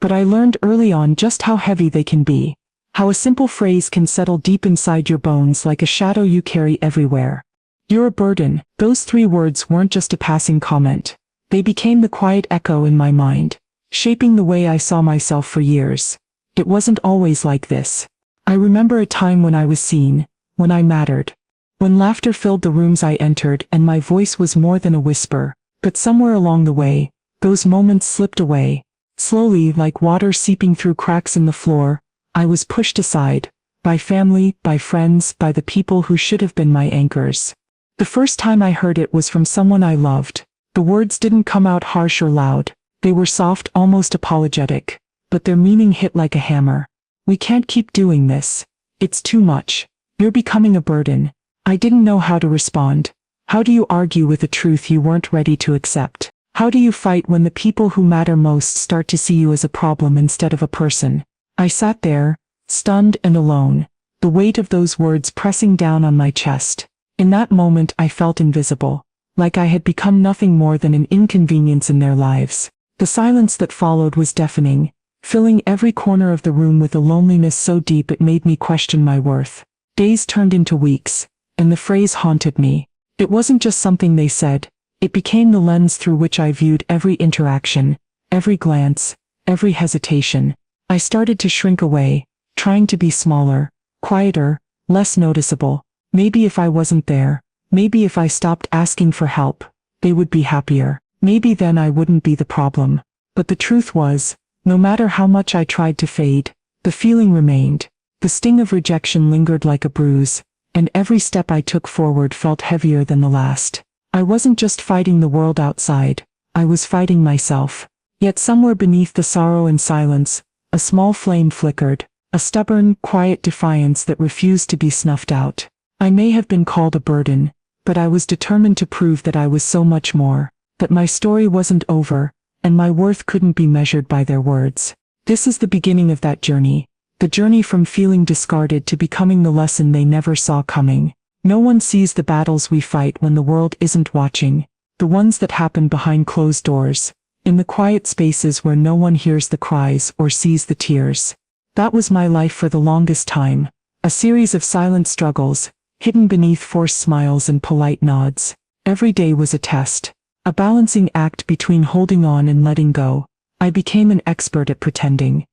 But I learned early on just how heavy they can be. How a simple phrase can settle deep inside your bones like a shadow you carry everywhere. "You're a burden." Those 3 words weren't just a passing comment. They became the quiet echo in my mind, shaping the way I saw myself for years. It wasn't always like this. I remember a time when I was seen, when I mattered. When laughter filled the rooms I entered and my voice was more than a whisper. But somewhere along the way, those moments slipped away. Slowly, like water seeping through cracks in the floor, I was pushed aside. By family, by friends, by the people who should have been my anchors. The first time I heard it was from someone I loved. The words didn't come out harsh or loud. They were soft, almost apologetic. But their meaning hit like a hammer. "We can't keep doing this. It's too much. You're becoming a burden." I didn't know how to respond. How do you argue with a truth you weren't ready to accept? How do you fight when the people who matter most start to see you as a problem instead of a person? I sat there, stunned and alone, the weight of those words pressing down on my chest. In that moment I felt invisible, like I had become nothing more than an inconvenience in their lives. The silence that followed was deafening, filling every corner of the room with a loneliness so deep it made me question my worth. Days turned into weeks, and the phrase haunted me. It wasn't just something they said, it became the lens through which I viewed every interaction, every glance, every hesitation. I started to shrink away, trying to be smaller, quieter, less noticeable. Maybe if I wasn't there, maybe if I stopped asking for help, they would be happier. Maybe then I wouldn't be the problem. But the truth was, no matter how much I tried to fade, the feeling remained. The sting of rejection lingered like a bruise, and every step I took forward felt heavier than the last. I wasn't just fighting the world outside, I was fighting myself. Yet somewhere beneath the sorrow and silence, a small flame flickered, a stubborn, quiet defiance that refused to be snuffed out. I may have been called a burden, but I was determined to prove that I was so much more, that my story wasn't over, and my worth couldn't be measured by their words. This is the beginning of that journey. The journey from feeling discarded to becoming the lesson they never saw coming. No one sees the battles we fight when the world isn't watching, the ones that happen behind closed doors, in the quiet spaces where no one hears the cries or sees the tears. That was my life for the longest time, a series of silent struggles, hidden beneath forced smiles and polite nods. Every day was a test, a balancing act between holding on and letting go. I became an expert at pretending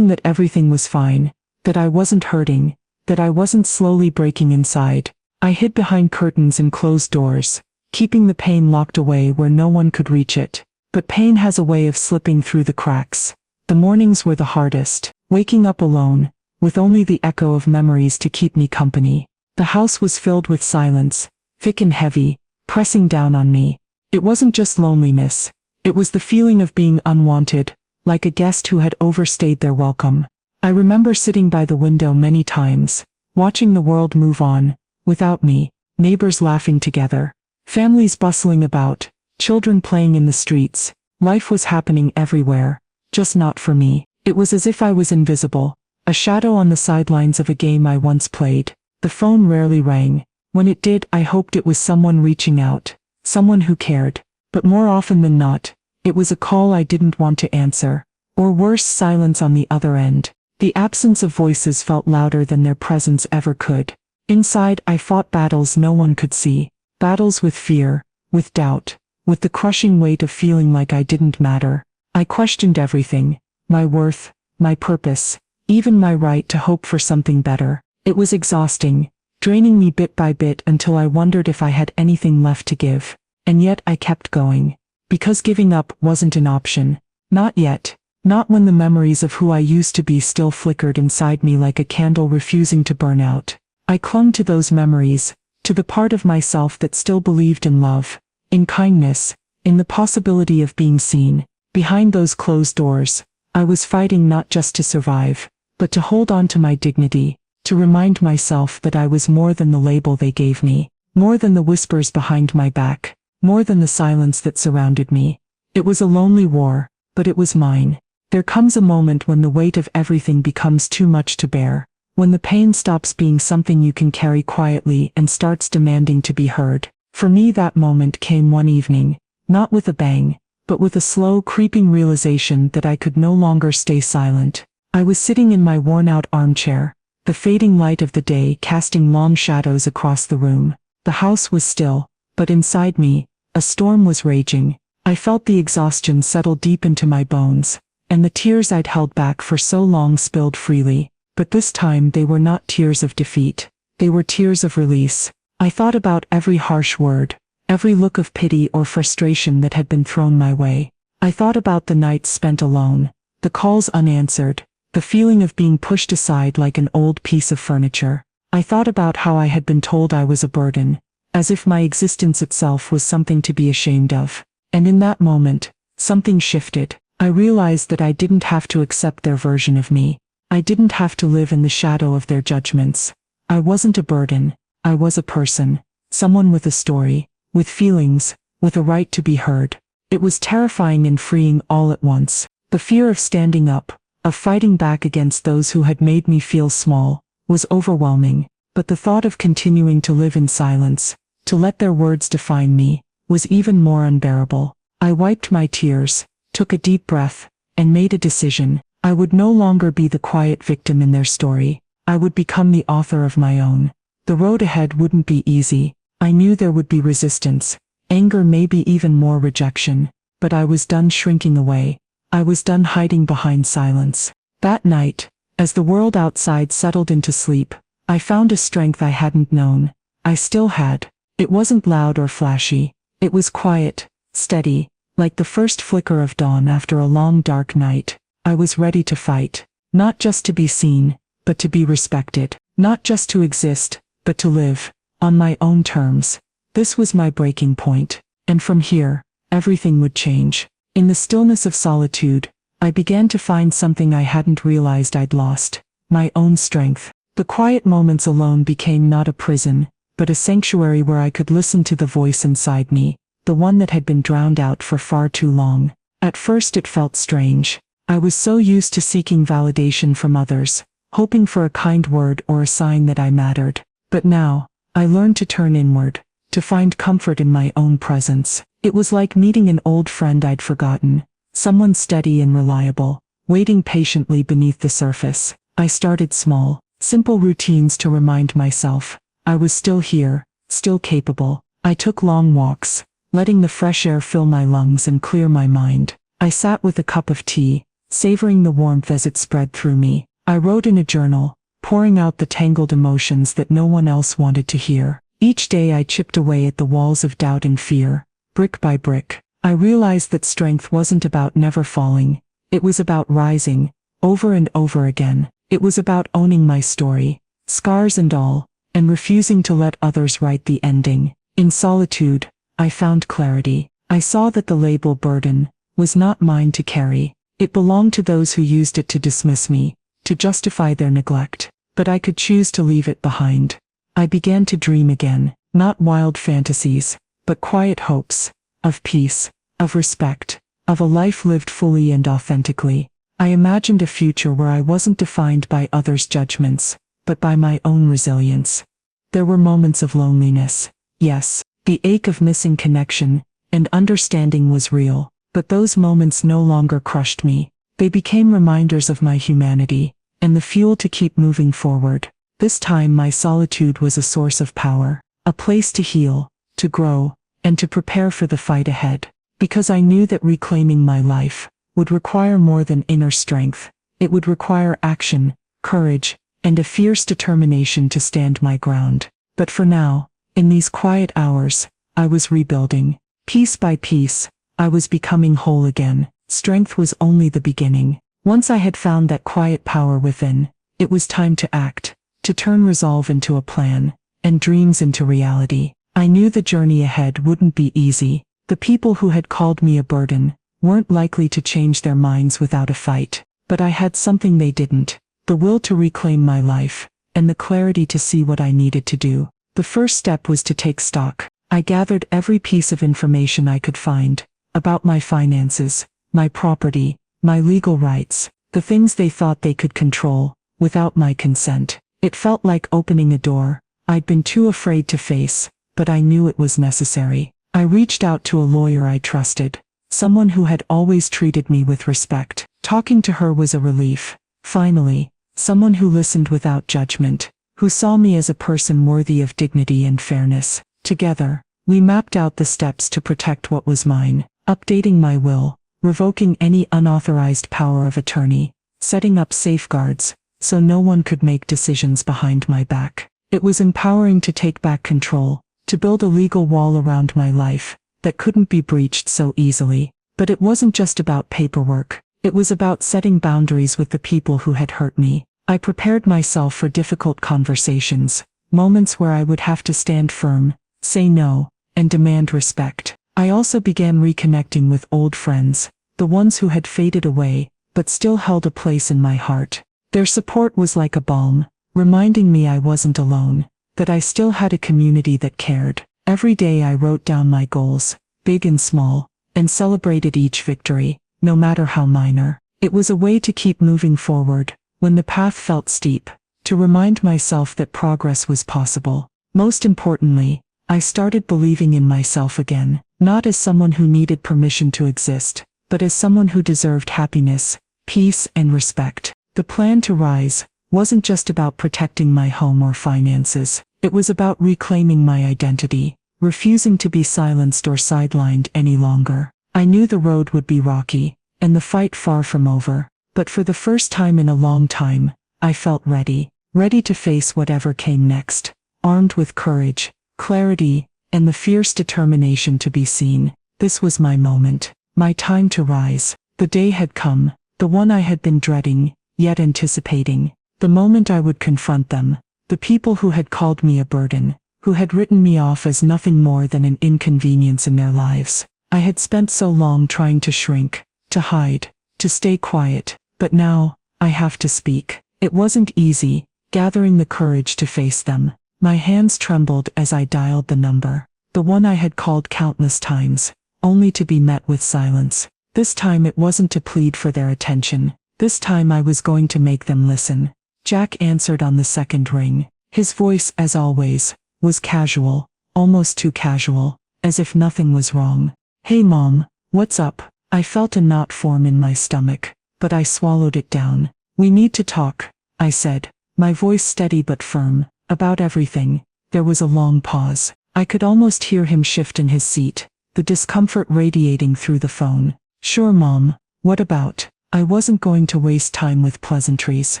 that everything was fine, that I wasn't hurting, that I wasn't slowly breaking inside. I hid behind curtains and closed doors, keeping the pain locked away where no one could reach it. But pain has a way of slipping through the cracks. The mornings were the hardest, waking up alone, with only the echo of memories to keep me company. The house was filled with silence, thick and heavy, pressing down on me. It wasn't just loneliness, it was the feeling of being unwanted, like a guest who had overstayed their welcome. I remember sitting by the window many times, watching the world move on, without me, neighbors laughing together, families bustling about, children playing in the streets. Life was happening everywhere, just not for me. It was as if I was invisible, a shadow on the sidelines of a game I once played. The phone rarely rang. When it did, I hoped it was someone reaching out, someone who cared. But more often than not, it was a call I didn't want to answer, or worse, silence on the other end. The absence of voices felt louder than their presence ever could. Inside, I fought battles no one could see, battles with fear, with doubt, with the crushing weight of feeling like I didn't matter. I questioned everything, my worth, my purpose, even my right to hope for something better. It was exhausting, draining me bit by bit until I wondered if I had anything left to give. And yet I kept going. Because giving up wasn't an option. Not yet. Not when the memories of who I used to be still flickered inside me like a candle refusing to burn out. I clung to those memories, to the part of myself that still believed in love, in kindness, in the possibility of being seen. Behind those closed doors, I was fighting not just to survive, but to hold on to my dignity, to remind myself that I was more than the label they gave me, more than the whispers behind my back, more than the silence that surrounded me. It was a lonely war, but it was mine. There comes a moment when the weight of everything becomes too much to bear, when the pain stops being something you can carry quietly and starts demanding to be heard. For me, that moment came one evening, not with a bang, but with a slow, creeping realization that I could no longer stay silent. I was sitting in my worn-out armchair, the fading light of the day casting long shadows across the room. The house was still, but inside me, a storm was raging. I felt the exhaustion settle deep into my bones, and the tears I'd held back for so long spilled freely. But this time they were not tears of defeat. They were tears of release. I thought about every harsh word, every look of pity or frustration that had been thrown my way. I thought about the nights spent alone, the calls unanswered, the feeling of being pushed aside like an old piece of furniture. I thought about how I had been told I was a burden, as if my existence itself was something to be ashamed of. And in that moment, something shifted. I realized that I didn't have to accept their version of me. I didn't have to live in the shadow of their judgments. I wasn't a burden. I was a person, someone with a story, with feelings, with a right to be heard. It was terrifying and freeing all at once. The fear of standing up, of fighting back against those who had made me feel small, was overwhelming, but the thought of continuing to live in silence, to let their words define me, was even more unbearable. I wiped my tears, took a deep breath, and made a decision. I would no longer be the quiet victim in their story. I would become the author of my own. The road ahead wouldn't be easy. I knew there would be resistance, anger, maybe even more rejection, but I was done shrinking away. I was done hiding behind silence. That night, as the world outside settled into sleep, I found a strength I hadn't known. I still had. It wasn't loud or flashy. It was quiet, steady, like the first flicker of dawn after a long dark night. I was ready to fight, not just to be seen, but to be respected, not just to exist, but to live, on my own terms. This was my breaking point, and from here, everything would change. In the stillness of solitude, I began to find something I hadn't realized I'd lost, my own strength. The quiet moments alone became not a prison, but a sanctuary where I could listen to the voice inside me, the one that had been drowned out for far too long. At first it felt strange. I was so used to seeking validation from others, hoping for a kind word or a sign that I mattered. But now, I learned to turn inward, to find comfort in my own presence. It was like meeting an old friend I'd forgotten, someone steady and reliable, waiting patiently beneath the surface. I started small, simple routines to remind myself I was still here, still capable. I took long walks, letting the fresh air fill my lungs and clear my mind. I sat with a cup of tea, savoring the warmth as it spread through me. I wrote in a journal, pouring out the tangled emotions that no one else wanted to hear. Each day I chipped away at the walls of doubt and fear, brick by brick. I realized that strength wasn't about never falling. It was about rising, over and over again. It was about owning my story, scars and all, and refusing to let others write the ending. In solitude, I found clarity. I saw that the label burden was not mine to carry. It belonged to those who used it to dismiss me, to justify their neglect. But I could choose to leave it behind. I began to dream again, not wild fantasies, but quiet hopes, of peace, of respect, of a life lived fully and authentically. I imagined a future where I wasn't defined by others' judgments, but by my own resilience. There were moments of loneliness. Yes, the ache of missing connection and understanding was real, but those moments no longer crushed me. They became reminders of my humanity, and the fuel to keep moving forward. This time my solitude was a source of power, a place to heal, to grow, and to prepare for the fight ahead. Because I knew that reclaiming my life would require more than inner strength. It would require action, courage, and a fierce determination to stand my ground. But for now, in these quiet hours, I was rebuilding. Piece by piece, I was becoming whole again. Strength was only the beginning. Once I had found that quiet power within, it was time to act, to turn resolve into a plan, and dreams into reality. I knew the journey ahead wouldn't be easy. The people who had called me a burden weren't likely to change their minds without a fight. But I had something they didn't: the will to reclaim my life, and the clarity to see what I needed to do. The first step was to take stock. I gathered every piece of information I could find, about my finances, my property, my legal rights, the things they thought they could control, without my consent. It felt like opening a door I'd been too afraid to face, but I knew it was necessary. I reached out to a lawyer I trusted, someone who had always treated me with respect. Talking to her was a relief. Finally, someone who listened without judgment, who saw me as a person worthy of dignity and fairness. Together, we mapped out the steps to protect what was mine, updating my will, revoking any unauthorized power of attorney, setting up safeguards, so no one could make decisions behind my back. It was empowering to take back control, to build a legal wall around my life that couldn't be breached so easily. But it wasn't just about paperwork. It was about setting boundaries with the people who had hurt me. I prepared myself for difficult conversations, moments where I would have to stand firm, say no, and demand respect. I also began reconnecting with old friends, the ones who had faded away, but still held a place in my heart. Their support was like a balm, reminding me I wasn't alone, that I still had a community that cared. Every day I wrote down my goals, big and small, and celebrated each victory, no matter how minor. It was a way to keep moving forward when the path felt steep, to remind myself that progress was possible. Most importantly, I started believing in myself again, not as someone who needed permission to exist, but as someone who deserved happiness, peace, and respect. The plan to rise wasn't just about protecting my home or finances. It was about reclaiming my identity, refusing to be silenced or sidelined any longer. I knew the road would be rocky, and the fight far from over, but for the first time in a long time, I felt ready to face whatever came next, armed with courage, clarity, and the fierce determination to be seen. This was my moment, my time to rise. The day had come, the one I had been dreading, yet anticipating, the moment I would confront them, the people who had called me a burden, who had written me off as nothing more than an inconvenience in their lives. I had spent so long trying to shrink, to hide, to stay quiet, but now, I have to speak. It wasn't easy, gathering the courage to face them. My hands trembled as I dialed the number, the one I had called countless times, only to be met with silence. This time it wasn't to plead for their attention. This time I was going to make them listen. Jack answered on the second ring. His voice, as always, was casual, almost too casual, as if nothing was wrong. "Hey Mom, what's up?" I felt a knot form in my stomach, but I swallowed it down. "We need to talk," I said, my voice steady but firm, "about everything." There was a long pause. I could almost hear him shift in his seat, the discomfort radiating through the phone. "Sure Mom, what about?" I wasn't going to waste time with pleasantries.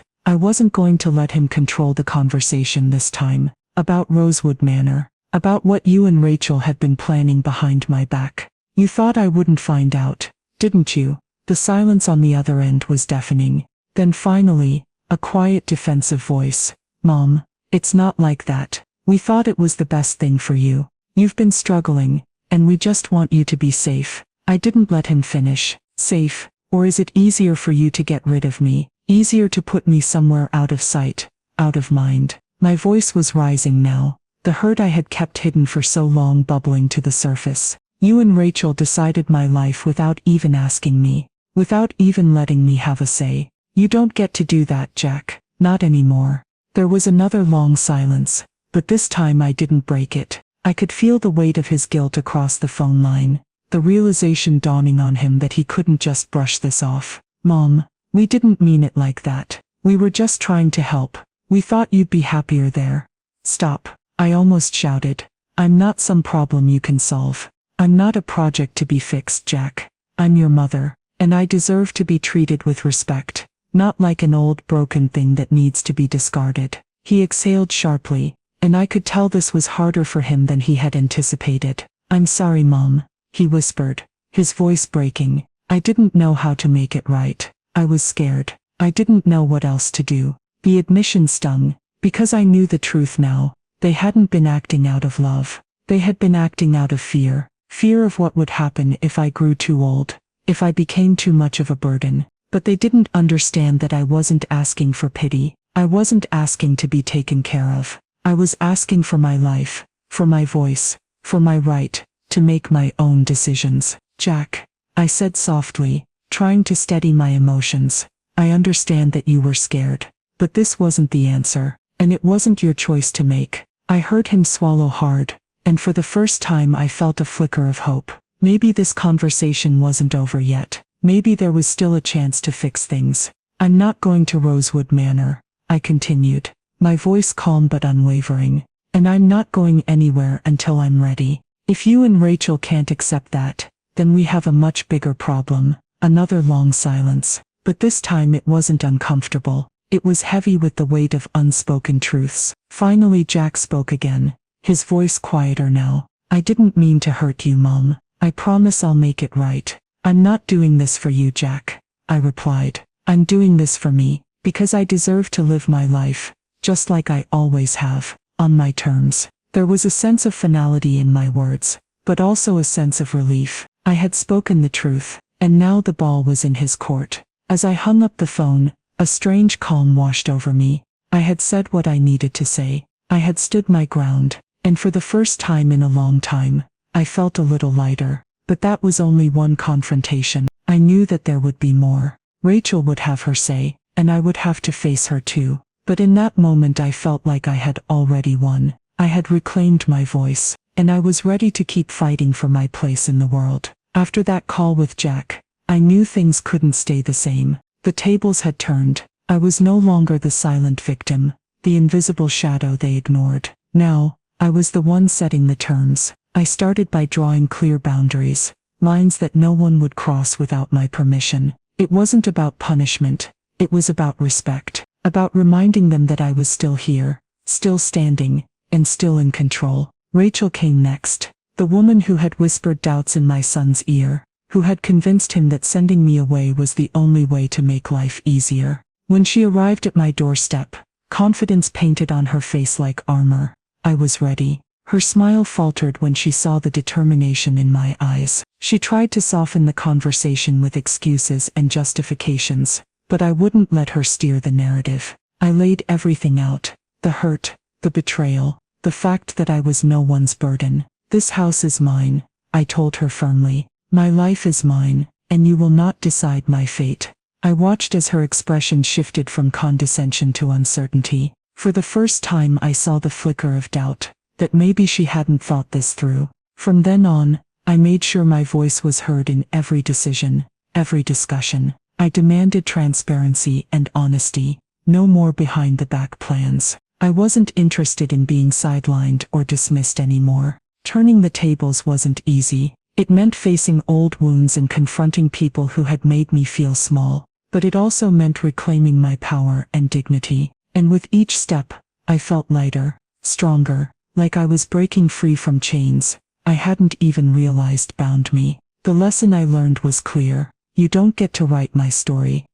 I wasn't going to let him control the conversation this time. "About Rosewood Manor. About what you and Rachel had been planning behind my back. You thought I wouldn't find out, didn't you?" The silence on the other end was deafening. Then finally, a quiet defensive voice. "Mom, it's not like that. We thought it was the best thing for you. You've been struggling, and we just want you to be safe." I didn't let him finish. "Safe? Or is it easier for you to get rid of me? Easier to put me somewhere out of sight, out of mind?" My voice was rising now, the hurt I had kept hidden for so long bubbling to the surface. "You and Rachel decided my life without even asking me, without even letting me have a say. You don't get to do that, Jack. Not anymore." There was another long silence, but this time I didn't break it. I could feel the weight of his guilt across the phone line, the realization dawning on him that he couldn't just brush this off. "Mom, we didn't mean it like that. We were just trying to help. We thought you'd be happier there." "Stop," I almost shouted. "I'm not some problem you can solve. I'm not a project to be fixed, Jack. I'm your mother, and I deserve to be treated with respect, not like an old broken thing that needs to be discarded." He exhaled sharply, and I could tell this was harder for him than he had anticipated. "I'm sorry, Mom," he whispered, his voice breaking. "I didn't know how to make it right. I was scared. I didn't know what else to do." The admission stung, because I knew the truth now. They hadn't been acting out of love. They had been acting out of fear. Fear of what would happen if I grew too old, if I became too much of a burden. But they didn't understand that I wasn't asking for pity. I wasn't asking to be taken care of. I was asking for my life, for my voice, for my right to make my own decisions. "Jack," I said softly, trying to steady my emotions, "I understand that you were scared, but this wasn't the answer, and it wasn't your choice to make." I heard him swallow hard, and for the first time I felt a flicker of hope. Maybe this conversation wasn't over yet. Maybe there was still a chance to fix things. I'm not going to Rosewood Manor, I continued, my voice calm but unwavering. And I'm not going anywhere until I'm ready. If you and Rachel can't accept that, then we have a much bigger problem. Another long silence. But this time it wasn't uncomfortable. It was heavy with the weight of unspoken truths. Finally Jack spoke again, his voice quieter now. I didn't mean to hurt you, Mom. I promise I'll make it right. I'm not doing this for you, Jack, I replied. I'm doing this for me, because I deserve to live my life, just like I always have, on my terms. There was a sense of finality in my words, but also a sense of relief. I had spoken the truth, and now the ball was in his court. As I hung up the phone, a strange calm washed over me. I had said what I needed to say. I had stood my ground, and for the first time in a long time, I felt a little lighter. But that was only one confrontation. I knew that there would be more. Rachel would have her say, and I would have to face her too. But in that moment I felt like I had already won. I had reclaimed my voice, and I was ready to keep fighting for my place in the world. After that call with Jack, I knew things couldn't stay the same. The tables had turned. I was no longer the silent victim, the invisible shadow they ignored. Now, I was the one setting the terms. I started by drawing clear boundaries, lines that no one would cross without my permission. It wasn't about punishment. It was about respect, about reminding them that I was still here, still standing, and still in control. Rachel came next, the woman who had whispered doubts in my son's ear, who had convinced him that sending me away was the only way to make life easier. When she arrived at my doorstep, confidence painted on her face like armor, I was ready. Her smile faltered when she saw the determination in my eyes. She tried to soften the conversation with excuses and justifications, but I wouldn't let her steer the narrative. I laid everything out, the hurt, the betrayal, the fact that I was no one's burden. This house is mine, I told her firmly. My life is mine, and you will not decide my fate. I watched as her expression shifted from condescension to uncertainty. For the first time I saw the flicker of doubt, that maybe she hadn't thought this through. From then on, I made sure my voice was heard in every decision, every discussion. I demanded transparency and honesty, no more behind-the-back plans. I wasn't interested in being sidelined or dismissed anymore. Turning the tables wasn't easy. It meant facing old wounds and confronting people who had made me feel small. But it also meant reclaiming my power and dignity. And with each step, I felt lighter, stronger, like I was breaking free from chains I hadn't even realized bound me. The lesson I learned was clear. You don't get to write my story.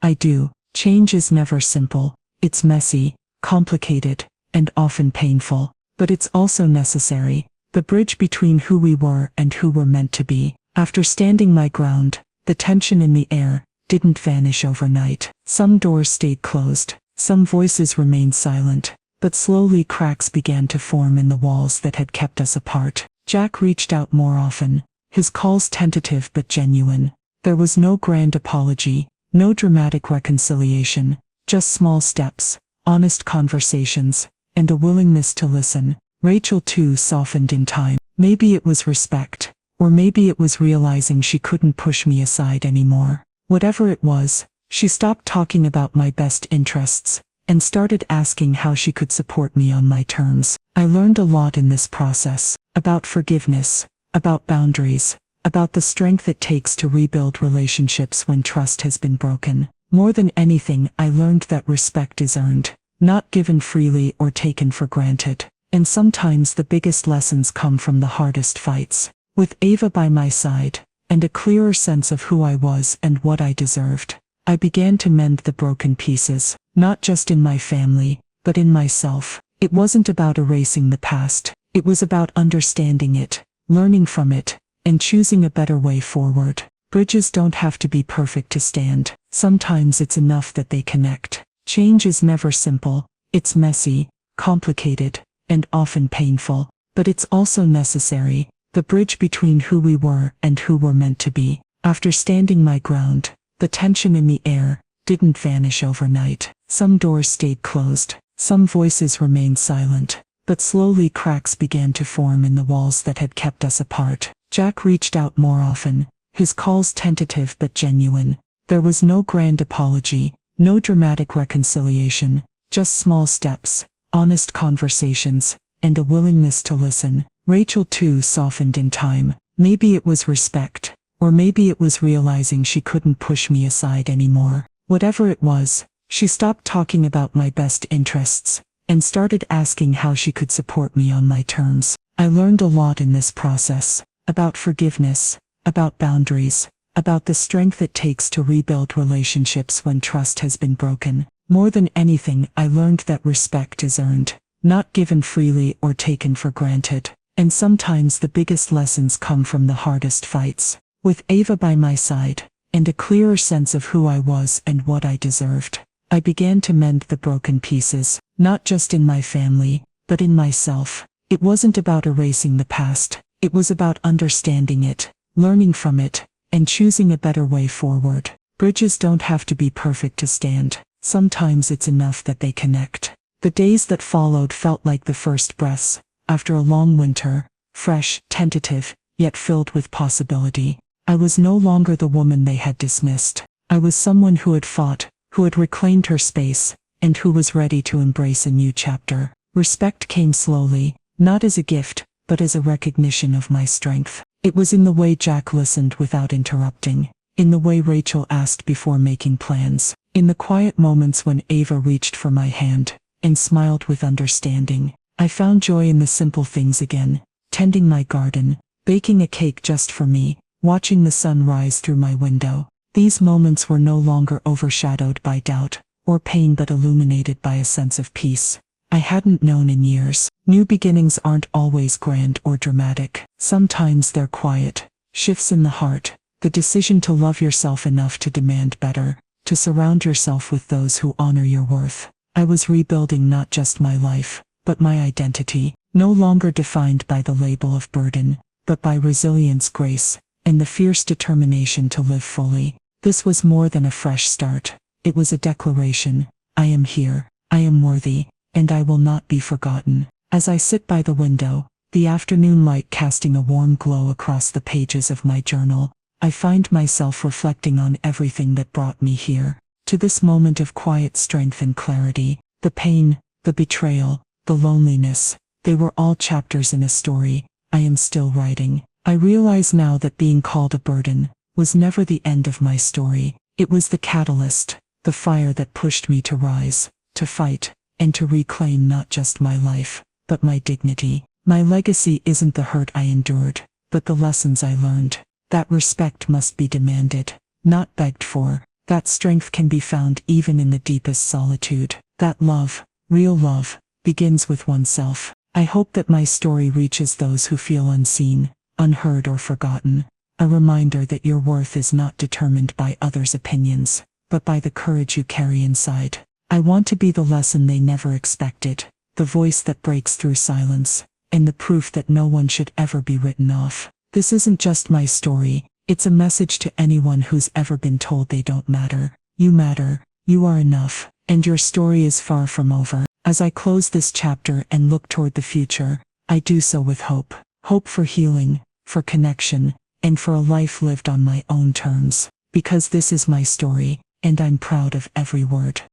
I do. Change is never simple. It's messy, complicated, and often painful. But it's also necessary. The bridge between who we were and who we're meant to be. After standing my ground, the tension in the air didn't vanish overnight. Some doors stayed closed. Some voices remained silent. But slowly cracks began to form in the walls that had kept us apart. Jack reached out more often, his calls tentative but genuine. There was no grand apology, no dramatic reconciliation, just small steps, honest conversations, and a willingness to listen. Rachel too softened in time. Maybe it was respect, or maybe it was realizing she couldn't push me aside anymore. Whatever it was, she stopped talking about my best interests and started asking how she could support me on my terms. I learned a lot in this process, about forgiveness, about boundaries, about the strength it takes to rebuild relationships when trust has been broken. More than anything, I learned that respect is earned, not given freely or taken for granted. And sometimes the biggest lessons come from the hardest fights. With Ava by my side, and a clearer sense of who I was and what I deserved, I began to mend the broken pieces, not just in my family, but in myself. It wasn't about erasing the past. It was about understanding it, learning from it, and choosing a better way forward. Bridges don't have to be perfect to stand. Sometimes it's enough that they connect. Change is never simple. It's messy, complicated, and often painful. But it's also necessary. The bridge between who we were and who we're meant to be. After standing my ground, the tension in the air didn't vanish overnight. Some doors stayed closed. Some voices remained silent. But slowly cracks began to form in the walls that had kept us apart. Jack reached out more often, his calls tentative but genuine. There was no grand apology, no dramatic reconciliation, just small steps, honest conversations, and a willingness to listen. Rachel too softened in time. Maybe it was respect, or maybe it was realizing she couldn't push me aside anymore. Whatever it was, she stopped talking about my best interests and started asking how she could support me on my terms. I learned a lot in this process, about forgiveness, about boundaries, about the strength it takes to rebuild relationships when trust has been broken. More than anything, I learned that respect is earned, not given freely or taken for granted. And sometimes the biggest lessons come from the hardest fights. With Ava by my side, and a clearer sense of who I was and what I deserved, I began to mend the broken pieces, not just in my family, but in myself. It wasn't about erasing the past, it was about understanding it, learning from it, and choosing a better way forward. Bridges don't have to be perfect to stand. Sometimes it's enough that they connect. The days that followed felt like the first breaths after a long winter, fresh, tentative, yet filled with possibility. I was no longer the woman they had dismissed. I was someone who had fought, who had reclaimed her space, and who was ready to embrace a new chapter. Respect came slowly, not as a gift, but as a recognition of my strength. It was in the way Jack listened without interrupting, in the way Rachel asked before making plans, in the quiet moments when Ava reached for my hand and smiled with understanding. I found joy in the simple things again, tending my garden, baking a cake just for me, watching the sun rise through my window. These moments were no longer overshadowed by doubt or pain but illuminated by a sense of peace I hadn't known in years. New beginnings aren't always grand or dramatic. Sometimes they're quiet, shifts in the heart, the decision to love yourself enough to demand better, to surround yourself with those who honor your worth. I was rebuilding not just my life, but my identity, no longer defined by the label of burden, but by resilience, grace, and the fierce determination to live fully. This was more than a fresh start. It was a declaration. I am here, I am worthy, and I will not be forgotten. As I sit by the window, the afternoon light casting a warm glow across the pages of my journal, I find myself reflecting on everything that brought me here, to this moment of quiet strength and clarity. The pain, the betrayal, the loneliness, they were all chapters in a story I am still writing. I realize now that being called a burden was never the end of my story. It was the catalyst, the fire that pushed me to rise, to fight, and to reclaim not just my life, but my dignity. My legacy isn't the hurt I endured, but the lessons I learned. That respect must be demanded, not begged for. That strength can be found even in the deepest solitude. That love, real love, begins with oneself. I hope that my story reaches those who feel unseen, unheard, or forgotten. A reminder that your worth is not determined by others' opinions, but by the courage you carry inside. I want to be the lesson they never expected, the voice that breaks through silence, and the proof that no one should ever be written off. This isn't just my story, it's a message to anyone who's ever been told they don't matter. You matter, you are enough, and your story is far from over. As I close this chapter and look toward the future, I do so with hope. Hope for healing, for connection, and for a life lived on my own terms. Because this is my story, and I'm proud of every word.